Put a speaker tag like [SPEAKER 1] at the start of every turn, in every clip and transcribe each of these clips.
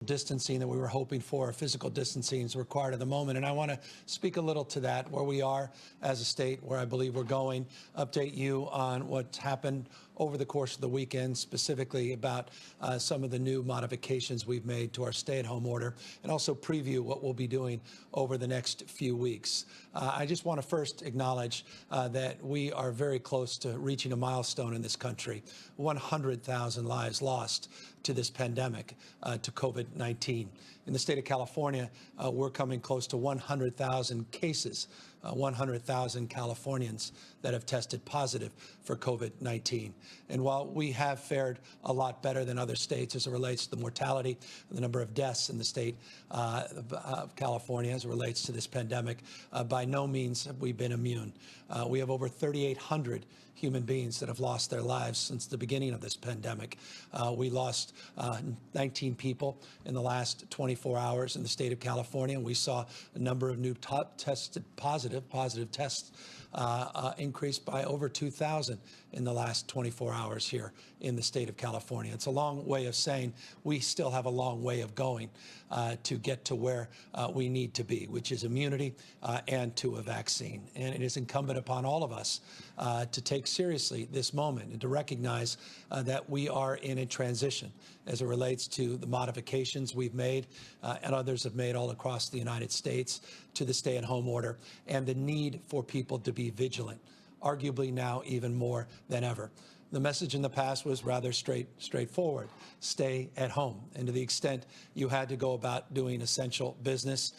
[SPEAKER 1] distancing that we were hoping for. Physical distancing is required at the moment. And I want to speak a little to that, where we are as a state, where I believe we're going, update you on what's happened over the course of the weekend, specifically about some of the new modifications we've made to our stay-at-home order, and also preview what we'll be doing over the next few weeks. I just want to first acknowledge that we are very close to reaching a milestone in this country: 100,000 lives lost to this pandemic, to COVID-19. In the state of California, we're coming close to 100,000 cases, 100,000 Californians that have tested positive for COVID-19. And while we have fared a lot better than other states as it relates to the mortality, the number of deaths in the state of California as it relates to this pandemic, by no means have we been immune. We have over 3,800 human beings that have lost their lives since the beginning of this pandemic. We lost 19 people in the last 24 hours in the state of California. And we saw a number of new tested positive tests increased by over 2,000 in the last 24 hours here in the state of California. It's a long way of saying we still have a long way of going to get to where we need to be, which is immunity and to a vaccine. And it is incumbent upon all of us to take seriously this moment and to recognize that we are in a transition as it relates to the modifications we've made and others have made all across the United States to the stay-at-home order, and the need for people to be vigilant, arguably now even more than ever. The message in the past was rather straightforward: stay at home. And to the extent you had to go about doing essential business,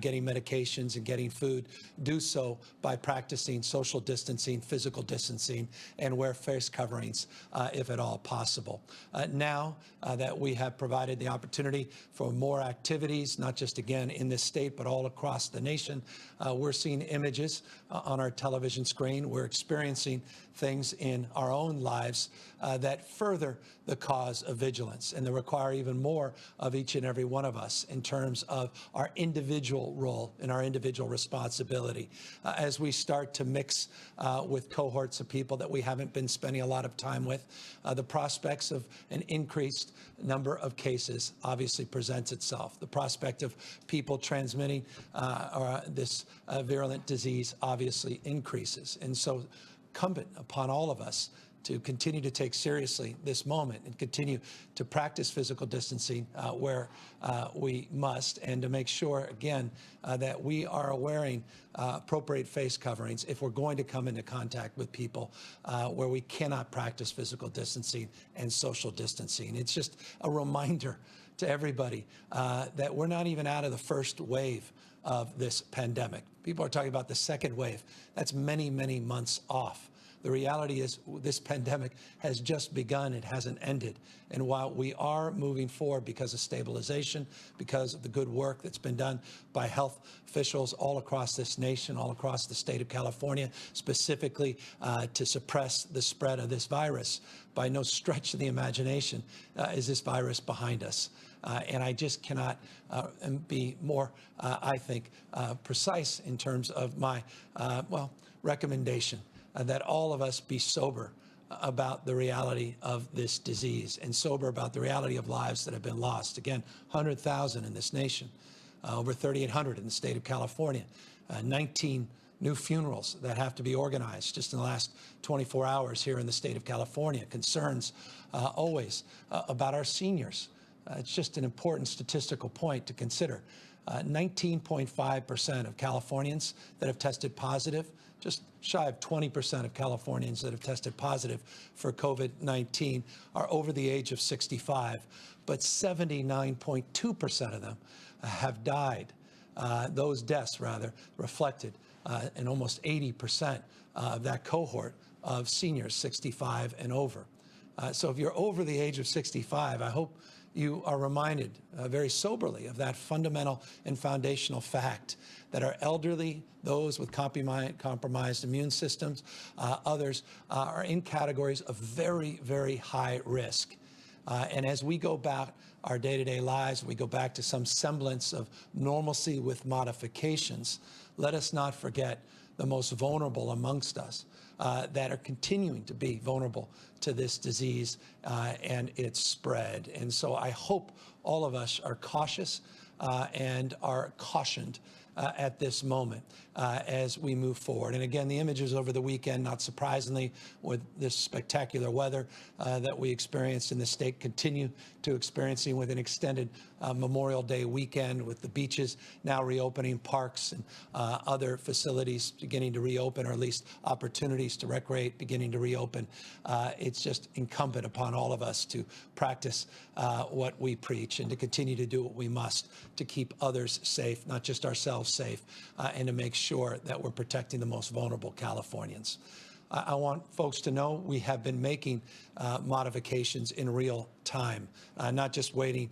[SPEAKER 1] getting medications and getting food, do so by practicing social distancing, physical distancing, and wear face coverings if at all possible. Now that we have provided the opportunity for more activities, not just again in this state, but all across the nation, we're seeing images on our television screen. We're experiencing things in our own lives that further the cause of vigilance and that require even more of each and every one of us in terms of our individual role and our individual responsibility. As we start to mix with cohorts of people that we haven't been spending a lot of time with, the prospects of an increased number of cases obviously presents itself. The prospect of people transmitting this virulent disease obviously increases. And so incumbent upon all of us to continue to take seriously this moment and continue to practice physical distancing where we must, and to make sure, again, that we are wearing appropriate face coverings if we're going to come into contact with people where we cannot practice physical distancing and social distancing. It's just a reminder to everybody that we're not even out of the first wave of this pandemic. People are talking about the second wave. That's many, many months off. The reality is this pandemic has just begun. It hasn't ended. And while we are moving forward because of stabilization, because of the good work that's been done by health officials all across this nation, all across the state of California, specifically to suppress the spread of this virus, by no stretch of the imagination is this virus behind us. And I just cannot be more, I think, precise in terms of my, recommendation that all of us be sober about the reality of this disease and sober about the reality of lives that have been lost. Again, 100,000 in this nation, over 3,800 in the state of California, 19 new funerals that have to be organized just in the last 24 hours here in the state of California. Concerns always about our seniors. It's just an important statistical point to consider. 19.5% of Californians that have tested positive, just shy of 20% of Californians that have tested positive for COVID-19 are over the age of 65, but 79.2% of them have died. Those deaths, rather, reflected in almost 80% of that cohort of seniors 65 and over. So if you're over the age of 65, I hope you are reminded very soberly of that fundamental and foundational fact that our elderly, those with compromised immune systems, others are in categories of very, very high risk. And as we go back our day-to-day lives, we go back to some semblance of normalcy with modifications, let us not forget the most vulnerable amongst us, that are continuing to be vulnerable to this disease and its spread. And so I hope all of us are cautious and are cautioned at this moment as we move forward. And again, the images over the weekend, not surprisingly, with this spectacular weather that we experienced in the state, continue to experiencing with an extended Memorial Day weekend, with the beaches now reopening, parks and other facilities beginning to reopen, or at least opportunities to recreate beginning to reopen. It's just incumbent upon all of us to practice what we preach and to continue to do what we must to keep others safe, not just ourselves safe, and to make sure that we're protecting the most vulnerable Californians. I want folks to know we have been making modifications in real time, not just waiting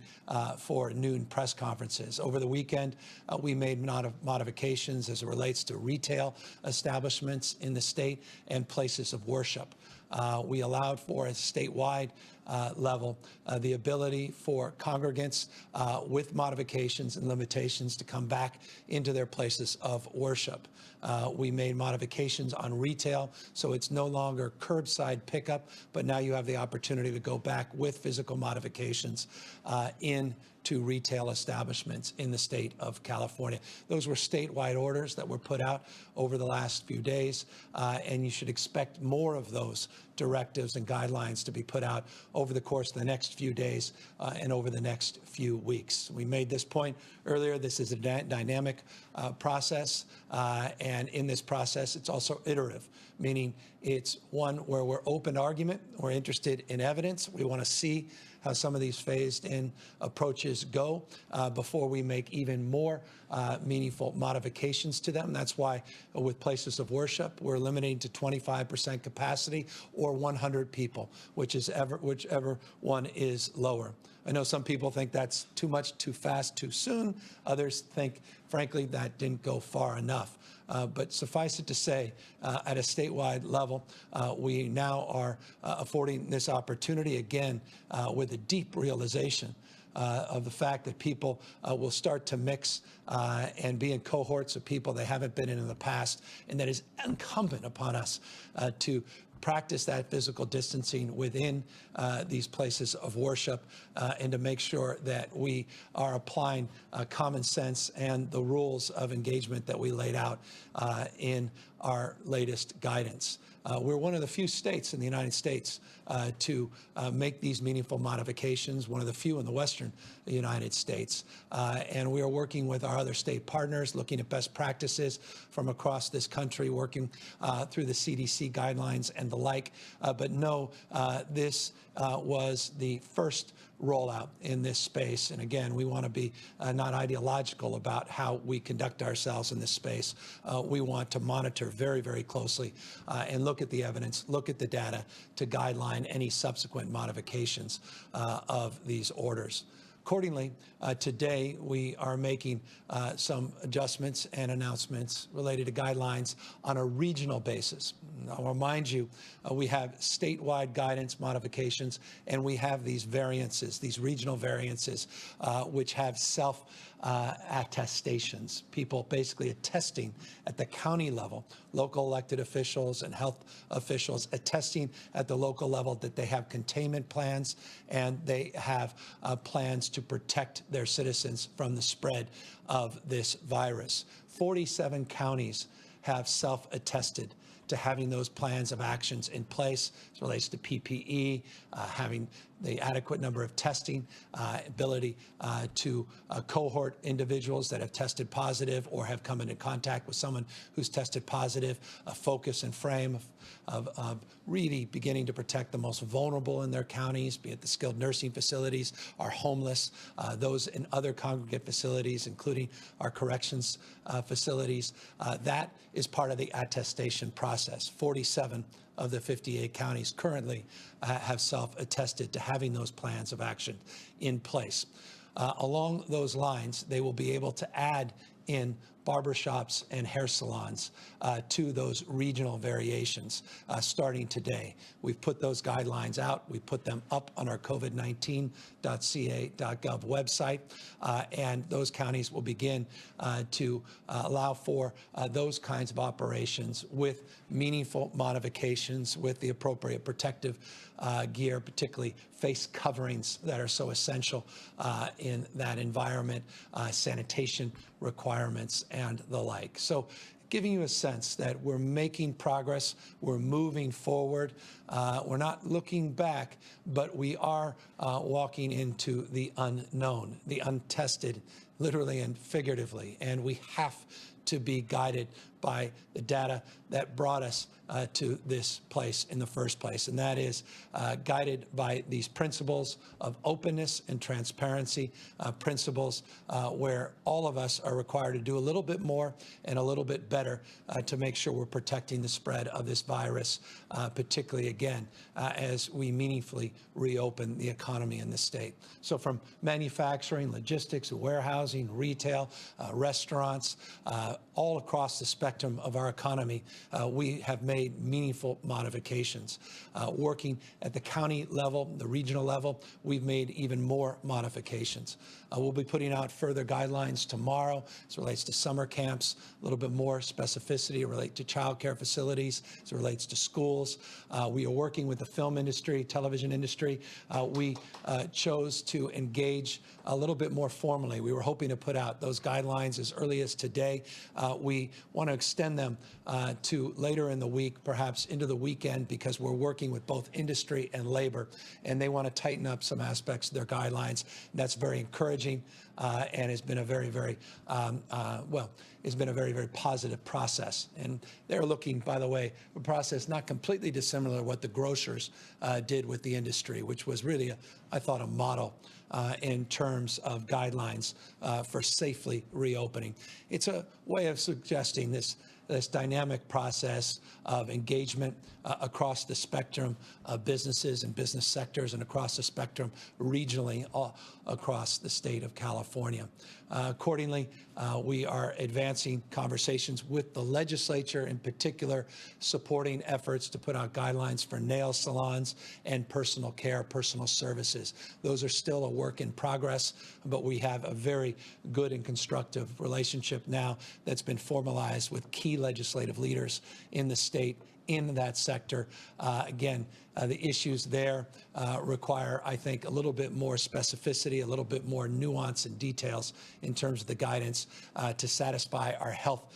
[SPEAKER 1] for noon press conferences. Over the weekend, we made modifications as it relates to retail establishments in the state and places of worship. We allowed for a statewide level the ability for congregants with modifications and limitations to come back into their places of worship. We made modifications on retail, so it's no longer curbside pickup, but now you have the opportunity to go back with physical modifications into retail establishments in the state of California. Those were statewide orders that were put out over the last few days, and you should expect more of those directives and guidelines to be put out over the course of the next few days and over the next few weeks. We made this point earlier. This is a dynamic process, and in this process, it's also iterative, meaning it's one where we're open to argument. We're interested in evidence. We want to see how some of these phased-in approaches go before we make even more meaningful modifications to them. That's why with places of worship, we're limiting to 25% capacity or 100 people, whichever one is lower. I know some people think that's too much, too fast, too soon. Others think, frankly, that didn't go far enough. But suffice it to say, at a statewide level, we now are affording this opportunity, again, with a deep realization of the fact that people will start to mix and be in cohorts of people they haven't been in the past, and that is incumbent upon us to practice that physical distancing within these places of worship and to make sure that we are applying common sense and the rules of engagement that we laid out in our latest guidance. We're one of the few states in the United States to make these meaningful modifications, one of the few in the Western United States. And we are working with our other state partners, looking at best practices from across this country, working through the CDC guidelines and the like. But no, this was the first rollout in this space. And again, we want to be not ideological about how we conduct ourselves in this space. We want to monitor very, very closely and look at the evidence, look at the data to guideline any subsequent modifications of these orders. Accordingly, today we are making some adjustments and announcements related to guidelines on a regional basis. I'll remind you, we have statewide guidance modifications, and we have these variances, these regional variances, which have self-attestations, people basically attesting at the county level, local elected officials and health officials attesting at the local level that they have containment plans and they have plans to protect their citizens from the spread of this virus. 47 counties have self-attested to having those plans of actions in place as it relates to PPE, having the adequate number of testing, ability to cohort individuals that have tested positive or have come into contact with someone who's tested positive, a focus and frame of really beginning to protect the most vulnerable in their counties, be it the skilled nursing facilities, our homeless, those in other congregate facilities, including our corrections facilities. That is part of the attestation process. 47 of the 58 counties currently have self-attested to having those plans of action in place. Along those lines, they will be able to add in barbershops and hair salons to those regional variations starting today. We've put those guidelines out. We put them up on our covid19.ca.gov website, and those counties will begin to allow for those kinds of operations with meaningful modifications, with the appropriate protective gear, particularly face coverings that are so essential in that environment, sanitation requirements, and the like. So giving you a sense that we're making progress, we're moving forward, we're not looking back, but we are walking into the unknown, the untested, literally and figuratively, and we have to be guided by the data that brought us to this place in the first place, and that is guided by these principles of openness and transparency, principles where all of us are required to do a little bit more and a little bit better to make sure we're protecting the spread of this virus, particularly, again, as we meaningfully reopen the economy in the state. So from manufacturing, logistics, warehousing, retail, restaurants, all across the spectrum of our economy, we have made meaningful modifications. Working at the county level, the regional level, we've made even more modifications. We'll be putting out further guidelines tomorrow as it relates to summer camps, a little bit more specificity related to child care facilities, as it relates to schools. We are working with the film industry, television industry. We chose to engage a little bit more formally. We were hoping to put out those guidelines as early as today. We want to extend them to later in the week, perhaps into the weekend, because we're working with both industry and labor, and they want to tighten up some aspects of their guidelines. That's very encouraging, and has been a very, very, it's been a very, very positive process. And they're looking, by the way, a process not completely dissimilar to what the grocers did with the industry, which was really, I thought, a model in terms of guidelines for safely reopening. It's a way of suggesting this dynamic process of engagement across the spectrum of businesses and business sectors, and across the spectrum regionally across the state of California. Accordingly, we are advancing conversations with the legislature, in particular supporting efforts to put out guidelines for nail salons and personal care, personal services. Those are still a work in progress, but we have a very good and constructive relationship now that's been formalized with key legislative leaders in the state in that sector. Again, the issues there require, I think, a little bit more specificity, a little bit more nuance and details in terms of the guidance to satisfy our health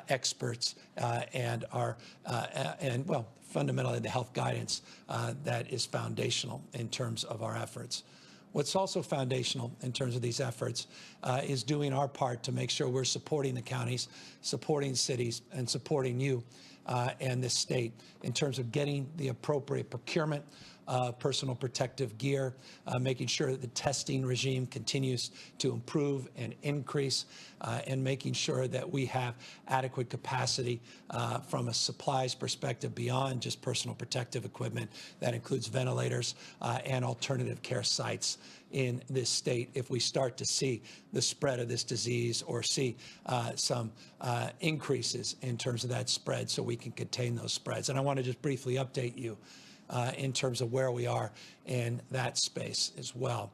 [SPEAKER 1] experts and fundamentally the health guidance that is foundational in terms of our efforts. What's also foundational in terms of these efforts is doing our part to make sure we're supporting the counties, supporting cities, and supporting you and this state in terms of getting the appropriate procurement, personal protective gear, making sure that the testing regime continues to improve and increase, and making sure that we have adequate capacity from a supplies perspective beyond just personal protective equipment. That includes ventilators and alternative care sites in this state if we start to see the spread of this disease or see some increases in terms of that spread, so we can contain those spreads. And I want to just briefly update you in terms of where we are in that space as well.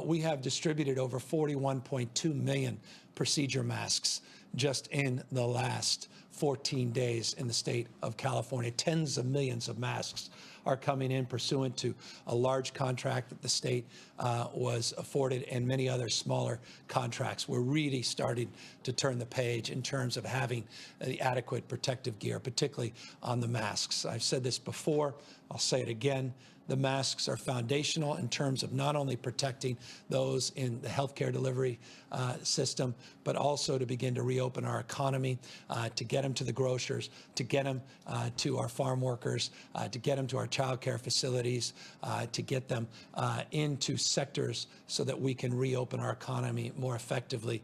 [SPEAKER 1] We have distributed over 41.2 million procedure masks just in the last 14 days in the state of California. Tens of millions of masks are coming in pursuant to a large contract that the state was afforded, and many other smaller contracts. We're really starting to turn the page in terms of having the adequate protective gear, particularly on the masks. I've said this before, I'll say it again. The masks are foundational in terms of not only protecting those in the healthcare delivery system, but also to begin to reopen our economy, to get them to the grocers, to get them to our farm workers, to get them to our child care facilities, to get them into sectors so that we can reopen our economy more effectively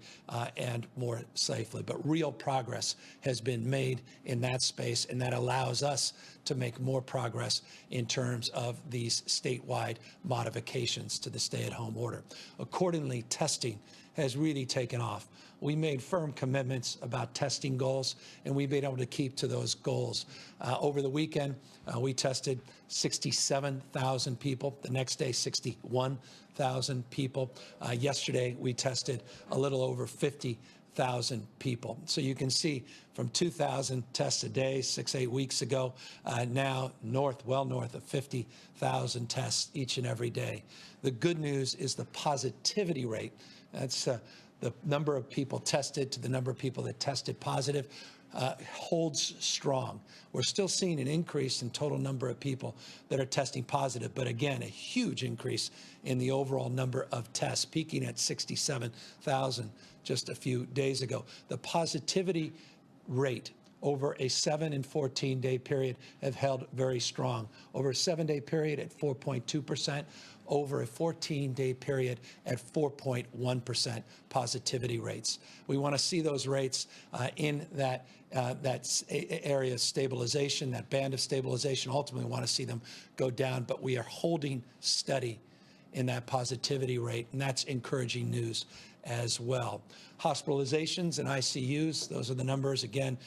[SPEAKER 1] and more safely. But real progress has been made in that space, and that allows us to make more progress in terms of these statewide modifications to the stay-at-home order. Accordingly, testing has really taken off. We made firm commitments about testing goals, and we've been able to keep to those goals. Over the weekend, we tested 67,000 people. The next day, 61,000 people. Yesterday, we tested a little over 50,000 people. So you can see from 2,000 tests a day 6-8 weeks ago, now well north of 50,000 tests each and every day. The good news is the positivity rate. That's the number of people tested to the number of people that tested positive holds strong. We're still seeing an increase in total number of people that are testing positive, but again, a huge increase in the overall number of tests, peaking at 67,000 just a few days ago. The positivity rate over a 7 and 14-day period have held very strong. Over a 7-day period at 4.2%, over a 14-day period at 4.1% positivity rates. We want to see those rates in that area of stabilization, that band of stabilization. Ultimately, we want to see them go down, but we are holding steady in that positivity rate, and that's encouraging news as well. Hospitalizations and ICUs, those are the numbers, again,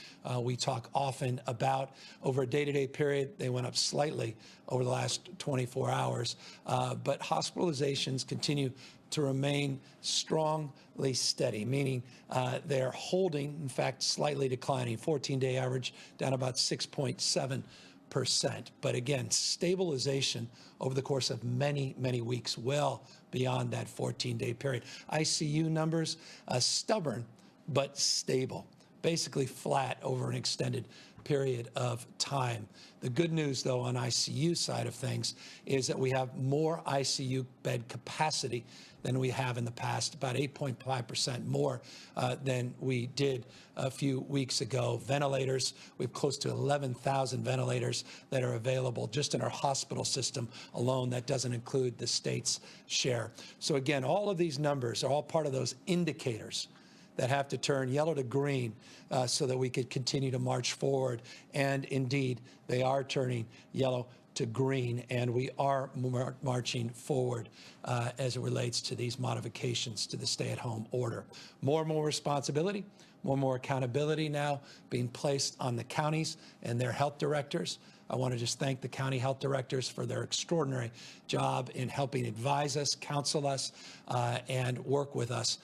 [SPEAKER 1] we talk often about. Over a day-to-day period, they went up slightly over the last 24 hours, but hospitalizations continue to remain strongly steady, meaning they're holding, in fact, slightly declining, 14-day average down about 6.7%. But again, stabilization over the course of many, many weeks, well beyond that 14-day period. ICU numbers, stubborn but stable, basically flat over an extended period of time. The good news, though, on ICU side of things is that we have more ICU bed capacity than we have in the past, about 8.5% more than we did a few weeks ago. Ventilators, we have close to 11,000 ventilators that are available just in our hospital system alone. That doesn't include the state's share. So again, all of these numbers are all part of those indicators that have to turn yellow to green so that we could continue to march forward. And indeed, they are turning yellow to green, and we are marching forward as it relates to these modifications to the stay-at-home order. More and more responsibility, more and more accountability now being placed on the counties and their health directors. I want to just thank the county health directors for their extraordinary job in helping advise us, counsel us, and work with us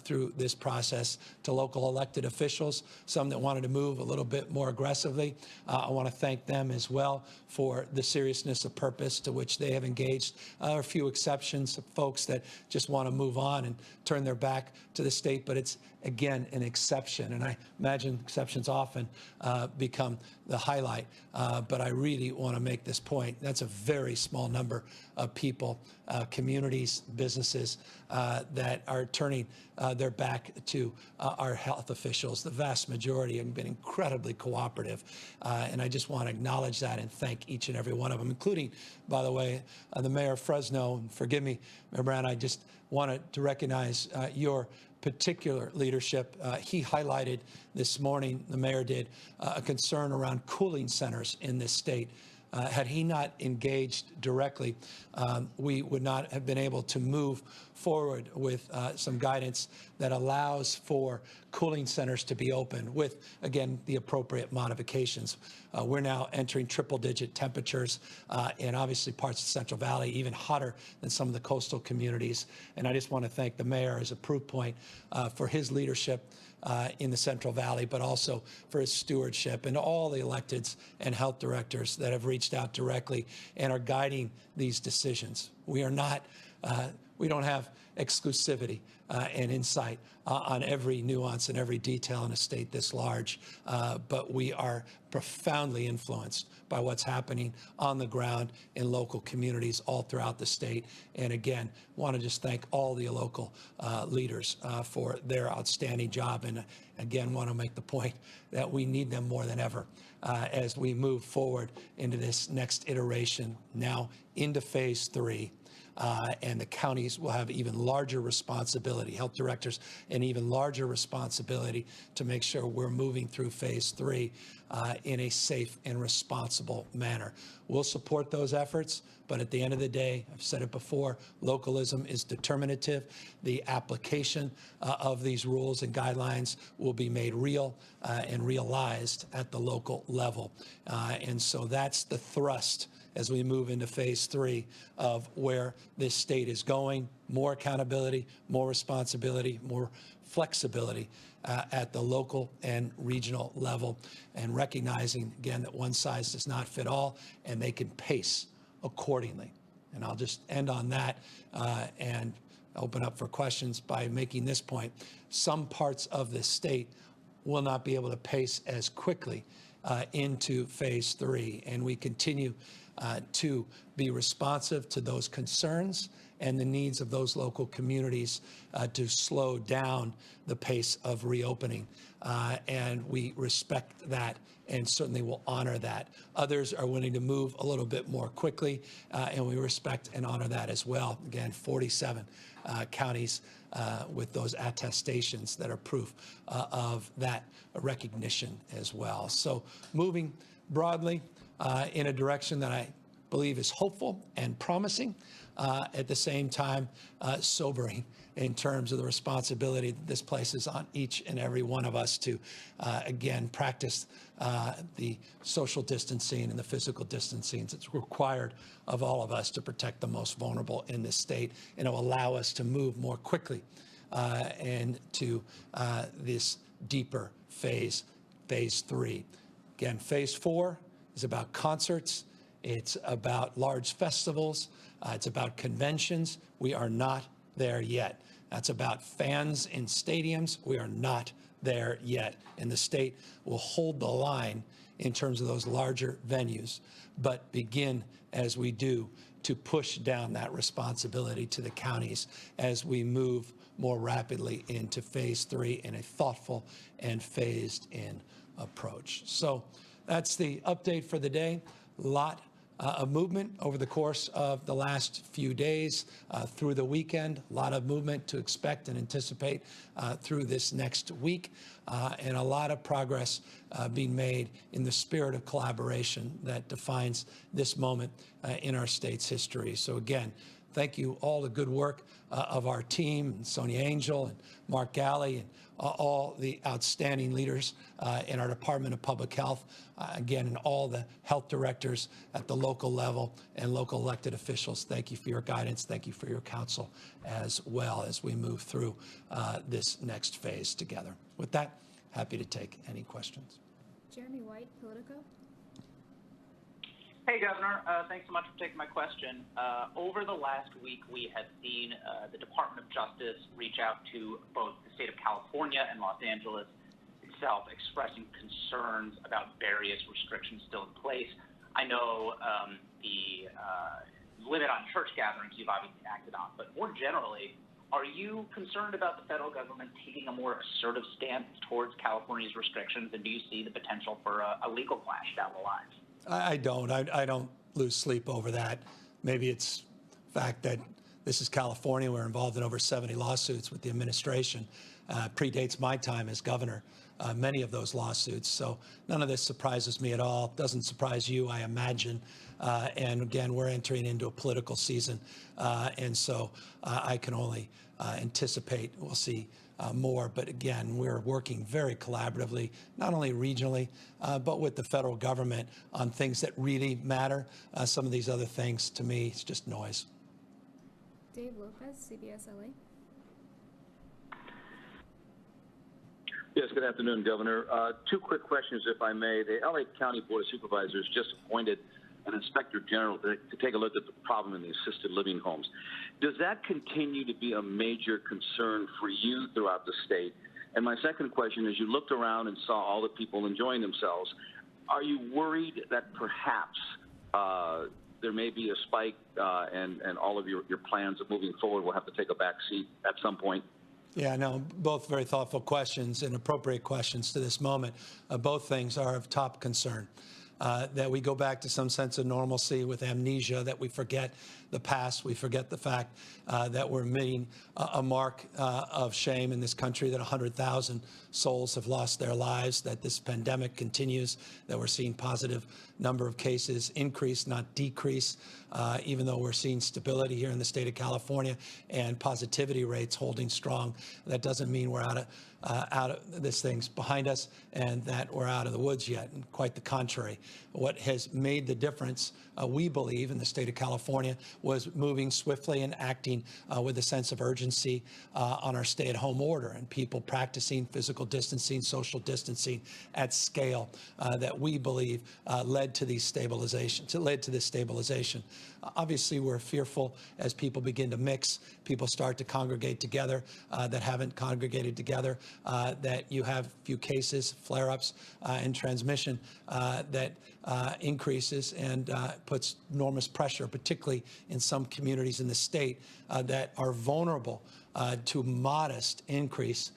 [SPEAKER 1] through this process. To local elected officials, some that wanted to move a little bit more aggressively, I want to thank them as well for the seriousness of purpose to which they have engaged. A few exceptions, folks that just want to move on and turn their back to the state, but it's, again, an exception. And I imagine exceptions often become the highlight, but I really want to make this point. That's a very small number of people, communities, businesses that are turning their back to our health officials. The vast majority have been incredibly cooperative, and I just want to acknowledge that and thank each and every one of them, including, by the way, the mayor of Fresno. And forgive me, Mayor Brown, I just wanted to recognize your particular leadership. He highlighted this morning, the mayor did, a concern around cooling centers in this state. Had he not engaged directly, we would not have been able to move forward with some guidance that allows for cooling centers to be open with, again, the appropriate modifications. We're now entering triple-digit temperatures in obviously parts of the Central Valley, even hotter than some of the coastal communities. And I just want to thank the mayor as a proof point for his leadership in the Central Valley, but also for his stewardship, and all the electeds and health directors that have reached out directly and are guiding these decisions. We are not, we don't have exclusivity and insight on every nuance and every detail in a state this large, but we are profoundly influenced by what's happening on the ground in local communities all throughout the state. And again, want to just thank all the local leaders for their outstanding job. And again, want to make the point that we need them more than ever as we move forward into this next iteration, now into phase 3 and the counties will have even larger responsibility, health directors, an even larger responsibility to make sure we're moving through phase 3 in a safe and responsible manner. We'll support those efforts, but at the end of the day, I've said it before, localism is determinative. The application of these rules and guidelines will be made real and realized at the local level. And so that's the thrust as we move into phase 3 of where this state is going: more accountability, more responsibility, more flexibility at the local and regional level, and recognizing, again, that one size does not fit all, and they can pace accordingly. And I'll just end on that and open up for questions by making this point. Some parts of this state will not be able to pace as quickly into phase 3, and we continue to be responsive to those concerns and the needs of those local communities to slow down the pace of reopening. And we respect that and certainly will honor that. Others are willing to move a little bit more quickly, and we respect and honor that as well. Again, 47 counties with those attestations that are proof of that recognition as well. So moving broadly in a direction that I believe is hopeful and promising, at the same time sobering in terms of the responsibility that this places on each and every one of us to, again, practice the social distancing and the physical distancing that's required of all of us to protect the most vulnerable in this state, and it will allow us to move more quickly into this deeper phase 3. Again, phase 4 is about concerts. It's about large festivals. It's about conventions. We are not there yet. That's about fans in stadiums. We are not there yet. And the state will hold the line in terms of those larger venues, but begin, as we do, to push down that responsibility to the counties as we move more rapidly into phase 3 in a thoughtful and phased-in approach. So that's the update for the day. A lot of movement over the course of the last few days through the weekend. A lot of movement to expect and anticipate through this next week, and a lot of progress being made in the spirit of collaboration that defines this moment in our state's history. So again, thank you all the good work of our team, and Sonia Angel and Mark Galley, and all the outstanding leaders in our Department of Public Health, again, and all the health directors at the local level and local elected officials. Thank you for your guidance. Thank you for your counsel as well as we move through this next phase together. With that, happy to take any questions.
[SPEAKER 2] Jeremy White, Politico.
[SPEAKER 3] Hey, Governor. Thanks so much for taking my question. Over the last week, we have seen the Department of Justice reach out to both the state of California and Los Angeles itself, expressing concerns about various restrictions still in place. I know the limit on church gatherings you've obviously acted on, but more generally, are you concerned about the federal government taking a more assertive stance towards California's restrictions, and do you see the potential for a legal clash down the line?
[SPEAKER 1] I don't lose sleep over that. Maybe it's the fact that this is California. We're involved in over 70 lawsuits with the administration. Predates my time as governor, many of those lawsuits. So none of this surprises me at all. Doesn't surprise you, I imagine. And again, we're entering into a political season. And so I can only anticipate we'll see more. But again, we're working very collaboratively, not only regionally, but with the federal government on things that really matter. Some of these other things, to me, it's just noise.
[SPEAKER 2] Dave Lopez, CBS LA.
[SPEAKER 4] Yes, good afternoon, Governor. Two quick questions, if I may. The LA County Board of Supervisors just appointed an inspector general to take a look at the problem in the assisted living homes. Does that continue to be a major concern for you throughout the state? And my second question is, you looked around and saw all the people enjoying themselves. Are you worried that perhaps there may be a spike and all of your plans of moving forward will have to take a back seat at some point?
[SPEAKER 1] Yeah, no, both very thoughtful questions and appropriate questions to this moment. Both things are of top concern. that we go back to some sense of normalcy with amnesia, that we forget the past, we forget the fact that we're meeting a mark of shame in this country, that 100,000 souls have lost their lives, that this pandemic continues, that we're seeing positive number of cases increase, not decrease, even though we're seeing stability here in the state of California and positivity rates holding strong. That doesn't mean we're out of this thing's behind us and that we're out of the woods yet, and quite the contrary. What has made the difference, we believe, in the state of California was moving swiftly and acting with a sense of urgency on our stay-at-home order and people practicing physical distancing, social distancing at scale that we believe led to this stabilization. Obviously, we're fearful as people begin to mix, people start to congregate together that haven't congregated together, that you have few cases, flare-ups, and transmission that increases and puts enormous pressure, particularly in some communities in the state that are vulnerable to modest increase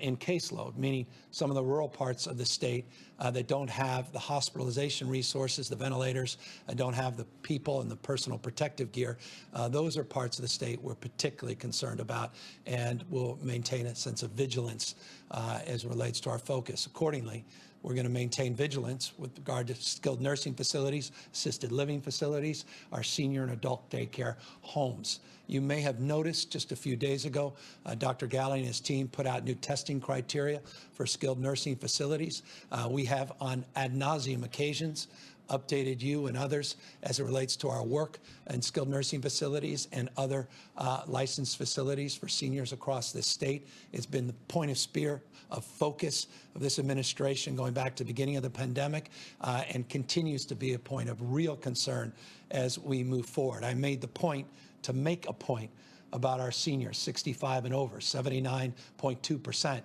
[SPEAKER 1] in caseload, meaning some of the rural parts of the state that don't have the hospitalization resources, the ventilators, don't have the people and the personal protective gear. Those are parts of the state we're particularly concerned about and will maintain a sense of vigilance as it relates to our focus. Accordingly, we're going to maintain vigilance with regard to skilled nursing facilities, assisted living facilities, our senior and adult daycare homes. You may have noticed just a few days ago, Dr. Galley and his team put out new testing criteria for skilled nursing facilities. We have on ad nauseum occasions updated you and others as it relates to our work in skilled nursing facilities and other licensed facilities for seniors across this state. It's been the point of spear of focus of this administration going back to the beginning of the pandemic and continues to be a point of real concern as we move forward. I made the point to make a point about our seniors, 65 and over, 79.2%.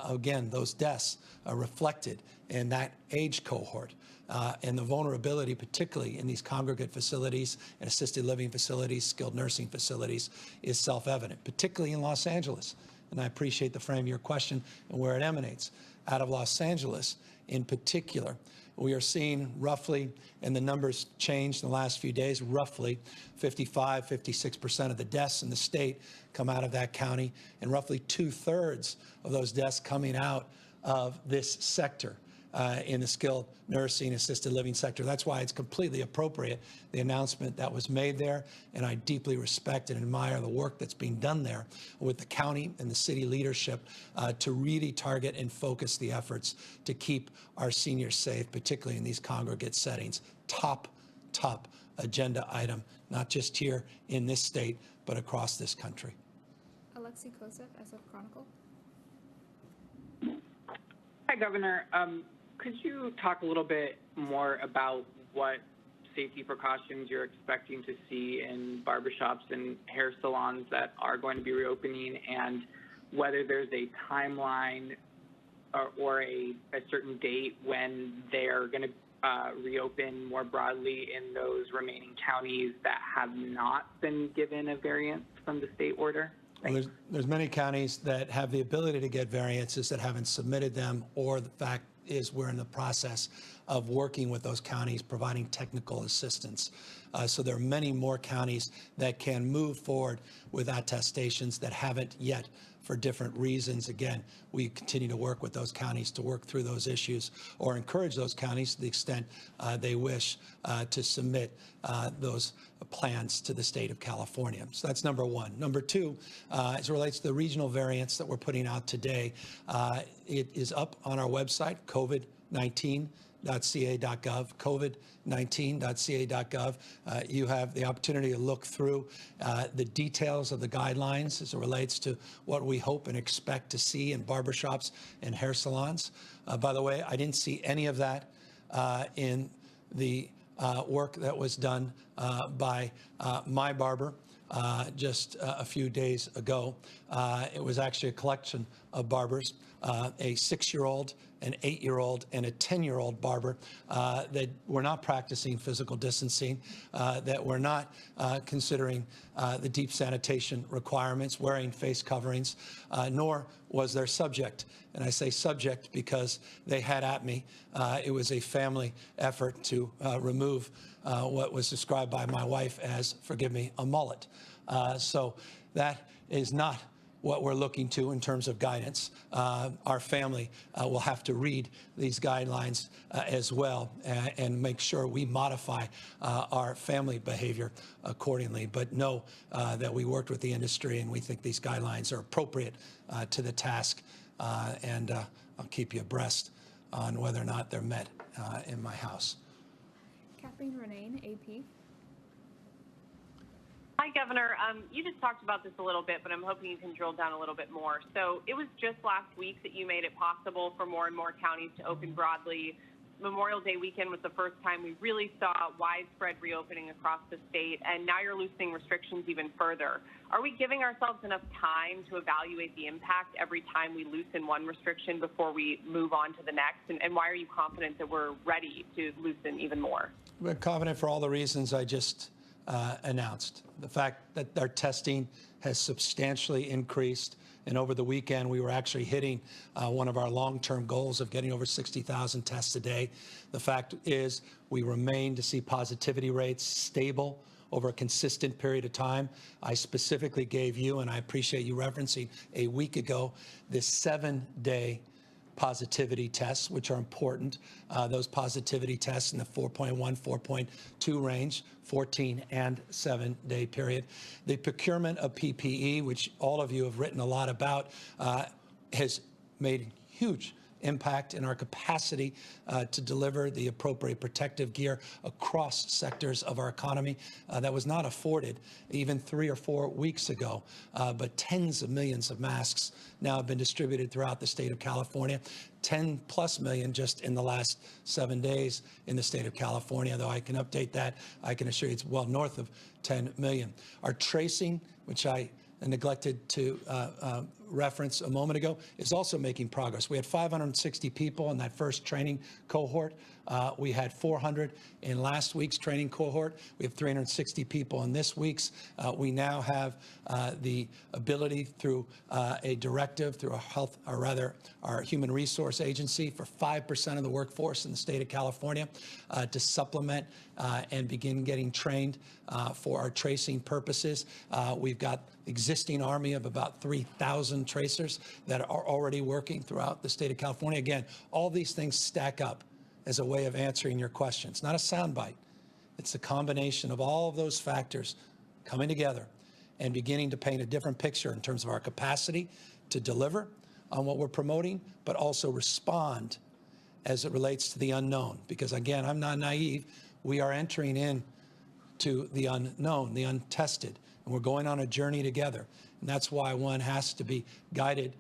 [SPEAKER 1] Again, those deaths are reflected in that age cohort. And the vulnerability, particularly in these congregate facilities and assisted living facilities, skilled nursing facilities, is self-evident, particularly in Los Angeles. And I appreciate the frame of your question and where it emanates. Out of Los Angeles, in particular, we are seeing roughly, and the numbers changed in the last few days, roughly 55, 56% of the deaths in the state come out of that county, and roughly 2/3 of those deaths coming out of this sector. In the skilled nursing assisted living sector. That's why it's completely appropriate, the announcement that was made there, and I deeply respect and admire the work that's being done there with the county and the city leadership to really target and focus the efforts to keep our seniors safe, particularly in these congregate settings. Top agenda item, not just here in this state, but across this country.
[SPEAKER 2] Alexi Kosef, SF Chronicle.
[SPEAKER 5] Hi, Governor. Could you talk a little bit more about what safety precautions you're expecting to see in barbershops and hair salons that are going to be reopening, and whether there's a timeline or a certain date when they're going to reopen more broadly in those remaining counties that have not been given a variance from the state order?
[SPEAKER 1] Well, there's many counties that have the ability to get variances that haven't submitted them, or the fact is we're in the process of working with those counties, providing technical assistance. So there are many more counties that can move forward with attestations that haven't yet for different reasons. Again, we continue to work with those counties to work through those issues or encourage those counties to the extent they wish to submit those plans to the state of California. So that's number one. Number two, as it relates to the regional variants that we're putting out today, it is up on our website, covid19.ca.gov, covid19.ca.gov. You have the opportunity to look through the details of the guidelines as it relates to what we hope and expect to see in barbershops and hair salons. By the way, I didn't see any of that in the work that was done by my barber just a few days ago. It was actually a collection of barbers, a 6-year-old, an 8-year-old, and a 10-year-old barber that were not practicing physical distancing, that were not considering the deep sanitation requirements, wearing face coverings, nor was their subject. And I say subject because they had at me. It was a family effort to remove what was described by my wife as, forgive me, a mullet. So that is not what we're looking to in terms of guidance. Our family will have to read these guidelines as well and make sure we modify our family behavior accordingly. But know that we worked with the industry and we think these guidelines are appropriate to the task. And I'll keep you abreast on whether or not they're met in my house.
[SPEAKER 2] Kathleen Renane, AP.
[SPEAKER 6] Hi, Governor. You just talked about this a little bit, but I'm hoping you can drill down a little bit more. So it was just last week that you made it possible for more and more counties to open broadly. Memorial Day weekend was the first time we really saw widespread reopening across the state, and now you're loosening restrictions even further. Are we giving ourselves enough time to evaluate the impact every time we loosen one restriction before we move on to the next? And why are you confident that we're ready to loosen even more?
[SPEAKER 1] We're confident for all the reasons I just announced. The fact that our testing has substantially increased, and over the weekend we were actually hitting one of our long-term goals of getting over 60,000 tests a day. The fact is we remain to see positivity rates stable over a consistent period of time. I specifically gave you, and I appreciate you referencing a week ago, this 7-day positivity tests, which are important. Those positivity tests in the 4.1, 4.2 range, 14 and 7-day period. The procurement of PPE, which all of you have written a lot about, has made huge impact in our capacity to deliver the appropriate protective gear across sectors of our economy that was not afforded even 3 or 4 weeks ago. But tens of millions of masks now have been distributed throughout the state of California. 10+ million just in the last 7 days in the state of California, though I can update that. I can assure you it's well north of 10 million. Our tracing, which I neglected to reference a moment ago, is also making progress. We had 560 people in that first training cohort. We had 400 in last week's training cohort. We have 360 people in this week's. We now have the ability through a directive through our human resource agency for 5% of the workforce in the state of California to supplement and begin getting trained for our tracing purposes. We've got existing army of about 3,000 tracers that are already working throughout the state of California. Again, all these things stack up as a way of answering your question. It's not a soundbite. It's a combination of all of those factors coming together and beginning to paint a different picture in terms of our capacity to deliver on what we're promoting, but also respond as it relates to the unknown. Because again, I'm not naive. We are entering in to the unknown, the untested, and we're going on a journey together. And that's why one has to be guided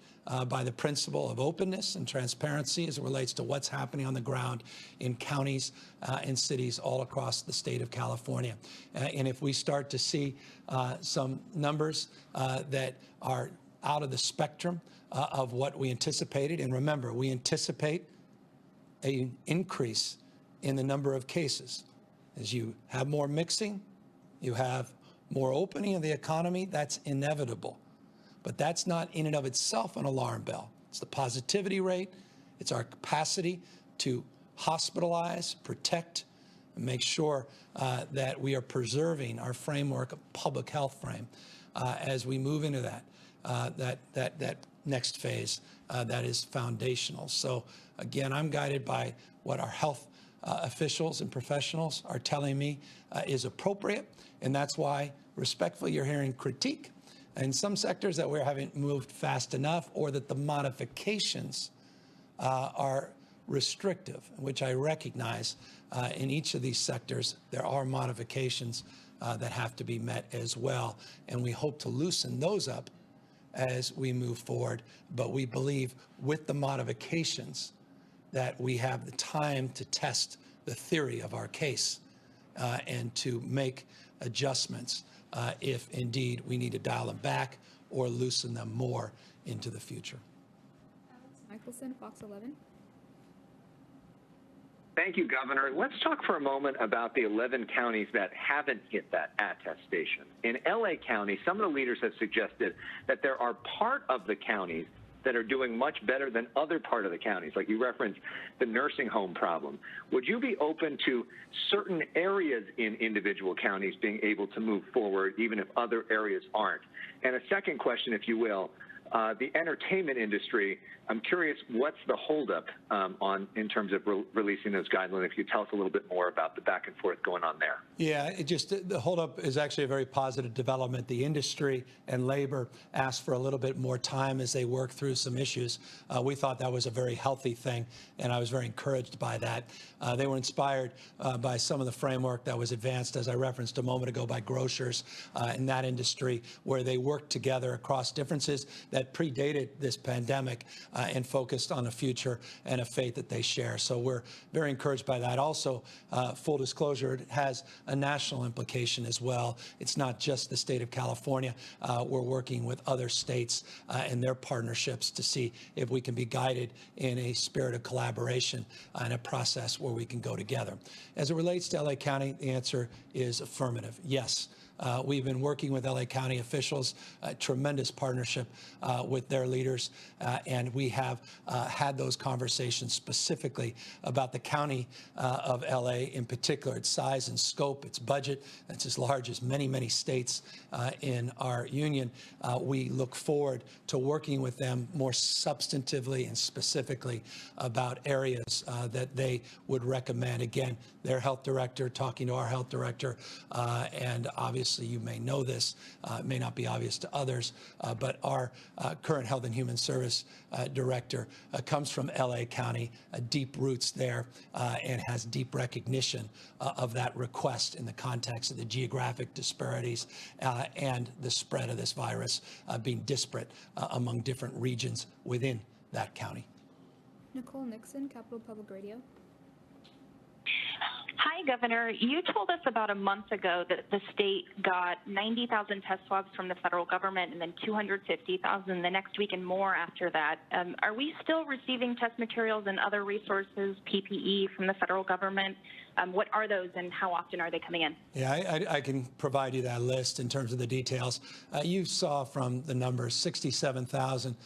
[SPEAKER 1] by the principle of openness and transparency as it relates to what's happening on the ground in counties and cities all across the state of California. And if we start to see some numbers that are out of the spectrum of what we anticipated, and remember, we anticipate an increase in the number of cases. As you have more mixing, you have more opening of the economy, that's inevitable. But that's not in and of itself an alarm bell. It's the positivity rate. It's our capacity to hospitalize, protect, and make sure that we are preserving our framework of public health frame as we move into that next phase that is foundational. So again, I'm guided by what our health officials and professionals are telling me is appropriate, and that's why respectfully you're hearing critique in some sectors that we haven't moved fast enough, or that the modifications are restrictive, which I recognize in each of these sectors there are modifications that have to be met as well, and we hope to loosen those up as we move forward. But we believe with the modifications that we have the time to test the theory of our case and to make adjustments if indeed we need to dial them back or loosen them more into the future.
[SPEAKER 2] Nicholson, Fox 11.
[SPEAKER 7] Thank you, Governor. Let's talk for a moment about the 11 counties that haven't hit that attestation. In LA County, some of the leaders have suggested that there are part of the counties that are doing much better than other part of the counties, like you referenced the nursing home problem. Would you be open to certain areas in individual counties being able to move forward, even if other areas aren't? And a second question, if you will, the entertainment industry, I'm curious, what's the holdup in terms of releasing those guidelines? If you tell us a little bit more about the back and forth going on there.
[SPEAKER 1] Yeah, the holdup is actually a very positive development. The industry and labor asked for a little bit more time as they work through some issues. We thought that was a very healthy thing, and I was very encouraged by that. They were inspired by some of the framework that was advanced, as I referenced a moment ago, by grocers in that industry, where they worked together across differences that predated this pandemic and focused on a future and a faith that they share. So we're very encouraged by that. Also, full disclosure, it has a national implication as well. It's not just the state of California. We're working with other states and their partnerships to see if we can be guided in a spirit of collaboration and a process where we can go together. As it relates to LA County, the answer is affirmative. Yes. We've been working with LA County officials, tremendous partnership with their leaders, and we have had those conversations specifically about the county of LA in particular, its size and scope, its budget. It's as large as many, many states in our union. We look forward to working with them more substantively and specifically about areas that they would recommend. Again, their health director talking to our health director, and obviously you may know this, it may not be obvious to others, but our current Health and Human Service Director comes from LA County, deep roots there, and has deep recognition of that request in the context of the geographic disparities and the spread of this virus being disparate among different regions within that county.
[SPEAKER 2] Nicole Nixon, Capital Public Radio.
[SPEAKER 8] Hi, Governor. You told us about a month ago that the state got 90,000 test swabs from the federal government and then 250,000 the next week and more after that. Are we still receiving test materials and other resources, PPE, from the federal government? What are those and how often are they coming in?
[SPEAKER 1] Yeah, I can provide you that list in terms of the details. You saw from the numbers 67,000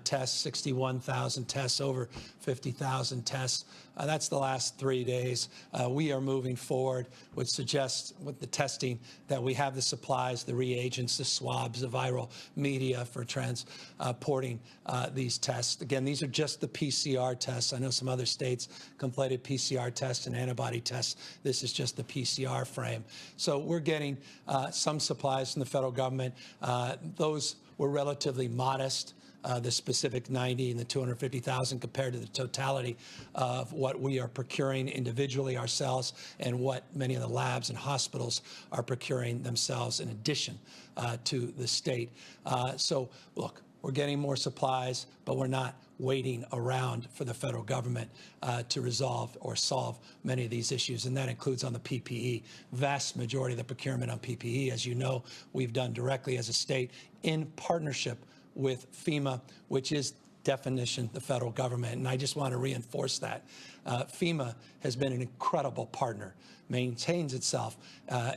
[SPEAKER 1] tests, 61,000 tests, over 50,000 tests. That's the last 3 days. We are moving forward, which suggests with the testing that we have the supplies, the reagents, the swabs, the viral media for transporting these tests. Again, these are just the PCR tests. I know some other states completed PCR tests and antibody tests. This is just the PCR frame. So we're getting some supplies from the federal government. Those were relatively modest. The specific 90 and the 250,000 compared to the totality of what we are procuring individually ourselves and what many of the labs and hospitals are procuring themselves in addition to the state. So look, we're getting more supplies, but we're not waiting around for the federal government to resolve or solve many of these issues, and that includes on the PPE. Vast majority of the procurement on PPE, as you know, we've done directly as a state in partnership with FEMA, which is definition the federal government. And I just want to reinforce that. FEMA has been an incredible partner, maintains itself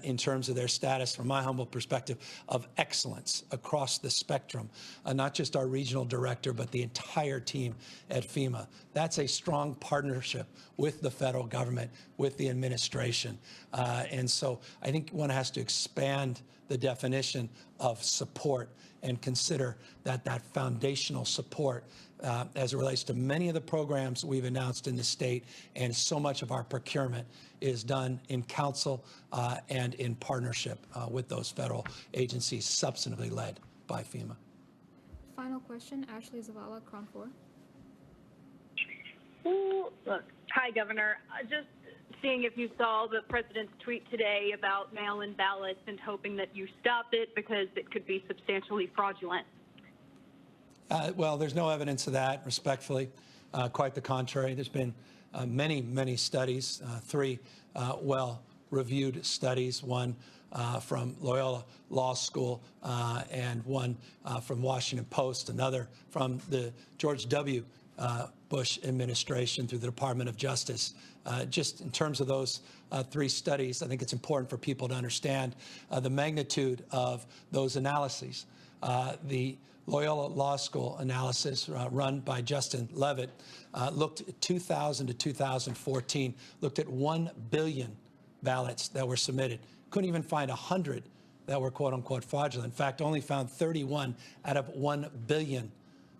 [SPEAKER 1] in terms of their status, from my humble perspective, of excellence across the spectrum, not just our regional director, but the entire team at FEMA. That's a strong partnership with the federal government, with the administration. And so I think one has to expand the definition of support and consider that that foundational support as it relates to many of the programs we've announced in the state, and so much of our procurement is done in council and in partnership with those federal agencies, substantively led by FEMA.
[SPEAKER 2] Final question, Ashley Zavala, Cron 4.
[SPEAKER 9] Ooh, look. Hi, Governor. Just seeing if you saw the president's tweet today about mail-in ballots and hoping that you stop it because it could be substantially fraudulent.
[SPEAKER 1] Well, there's no evidence of that, respectfully. Quite the contrary. There's been many, many studies, 3 well-reviewed studies, one from Loyola Law School and one from Washington Post, another from the George W. Bush administration through the Department of Justice. Just in terms of those 3 studies, I think it's important for people to understand the magnitude of those analyses. The Loyola Law School analysis run by Justin Levitt looked at 2000 to 2014, looked at 1 billion ballots that were submitted. Couldn't even find 100 that were quote unquote fraudulent. In fact, only found 31 out of 1 billion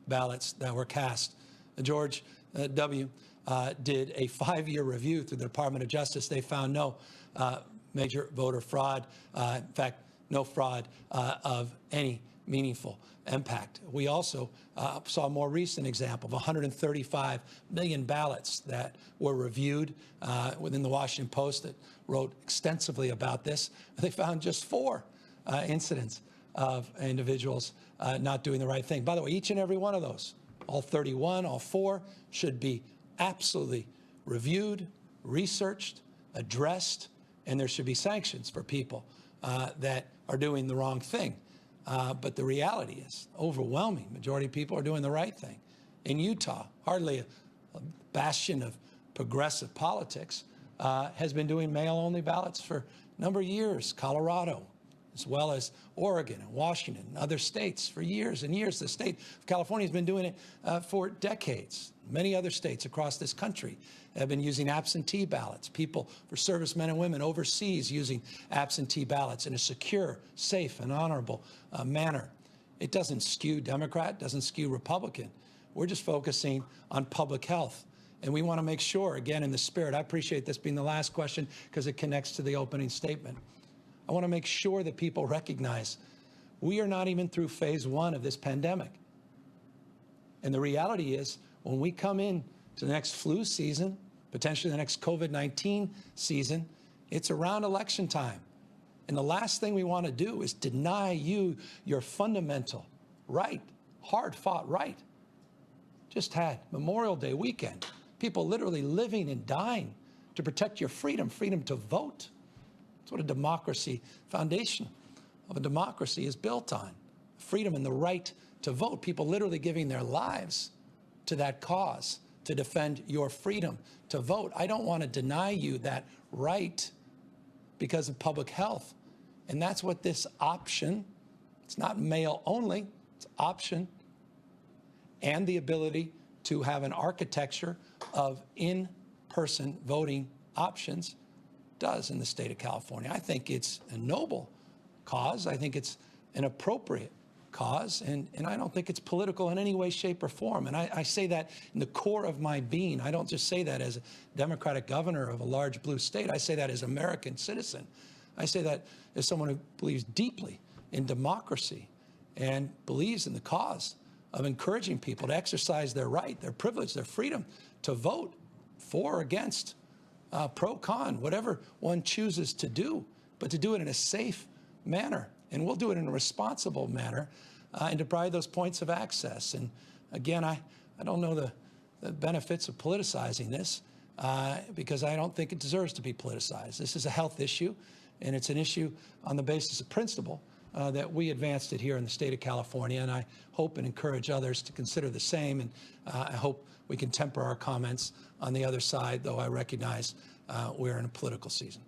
[SPEAKER 1] ballots that were cast. George W. Did a 5-year review through the Department of Justice. They found no major voter fraud, in fact, no fraud of any meaningful impact. We also saw a more recent example of 135 million ballots that were reviewed within the Washington Post that wrote extensively about this. They found just 4 incidents of individuals not doing the right thing. By the way, each and every one of those, all 31, all 4, should be absolutely reviewed, researched, addressed, and there should be sanctions for people that are doing the wrong thing. But the reality is, overwhelming majority of people are doing the right thing. In Utah, hardly a bastion of progressive politics, has been doing mail-only ballots for a number of years. Colorado, as well as Oregon and Washington and other states for years and years. The state of California has been doing it for decades. Many other states across this country have been using absentee ballots. People, for servicemen and women overseas, using absentee ballots in a secure, safe, and honorable manner. It doesn't skew Democrat, doesn't skew Republican. We're just focusing on public health. And we want to make sure, again, in the spirit, I appreciate this being the last question because it connects to the opening statement. I want to make sure that people recognize we are not even through phase 1 of this pandemic. And the reality is, when we come in to the next flu season, potentially the next COVID-19 season, it's around election time. And the last thing we want to do is deny you your fundamental right, hard-fought right. Just had Memorial Day weekend. People literally living and dying to protect your freedom to vote. That's what a democracy, foundation of a democracy is built on. Freedom and the right to vote. People literally giving their lives to that cause, to defend your freedom to vote. I don't want to deny you that right because of public health. And that's what this option, it's not mail only, it's option, and the ability to have an architecture of in-person voting options does in the state of California. I think it's a noble cause. I think it's an appropriate cause, and I don't think it's political in any way, shape, or form. And I say that in the core of my being. I don't just say that as a Democratic governor of a large blue state. I say that as an American citizen. I say that as someone who believes deeply in democracy and believes in the cause of encouraging people to exercise their right, their privilege, their freedom to vote for or against, pro, con, whatever one chooses to do, but to do it in a safe manner. And we'll do it in a responsible manner and to provide those points of access. And again, I don't know the benefits of politicizing this because I don't think it deserves to be politicized. This is a health issue, and it's an issue on the basis of principle that we advanced it here in the state of California, and I hope and encourage others to consider the same. And I hope we can temper our comments on the other side, though I recognize we're in a political season.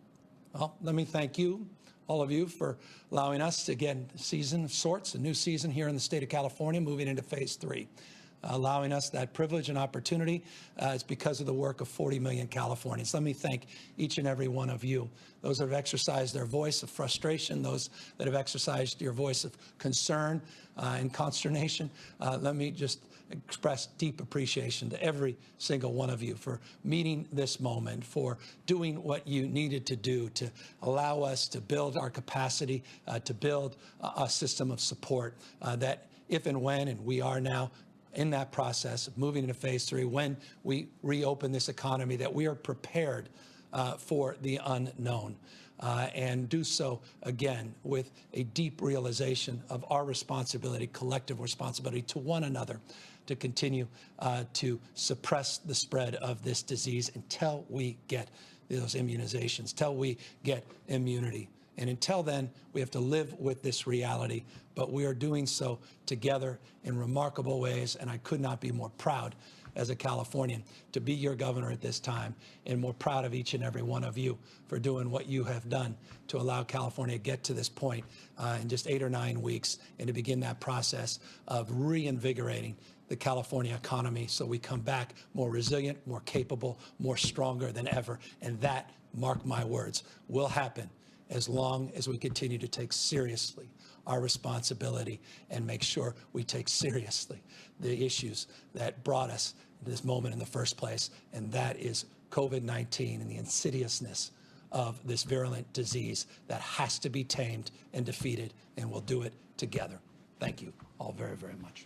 [SPEAKER 1] Well, let me thank you, all of you, for allowing us to get a season of sorts, a new season here in the state of California, moving into phase 3. Allowing us that privilege and opportunity is because of the work of 40 million Californians. Let me thank each and every one of you. Those that have exercised their voice of frustration, those that have exercised your voice of concern and consternation. Let me just express deep appreciation to every single one of you for meeting this moment, for doing what you needed to do to allow us to build our capacity, to build a system of support that if and when, and we are now in that process of moving into phase 3, when we reopen this economy, that we are prepared for the unknown and do so again with a deep realization of our responsibility, collective responsibility to one another, to continue to suppress the spread of this disease until we get those immunizations, until we get immunity. And until then, we have to live with this reality, but we are doing so together in remarkable ways, and I could not be more proud as a Californian to be your governor at this time, and more proud of each and every one of you for doing what you have done to allow California to get to this point in just 8 or 9 weeks, and to begin that process of reinvigorating the California economy so we come back more resilient, more capable, more stronger than ever. And that, mark my words, will happen as long as we continue to take seriously our responsibility and make sure we take seriously the issues that brought us to this moment in the first place, and that is COVID-19 and the insidiousness of this virulent disease that has to be tamed and defeated, and we'll do it together. Thank you all very, very much.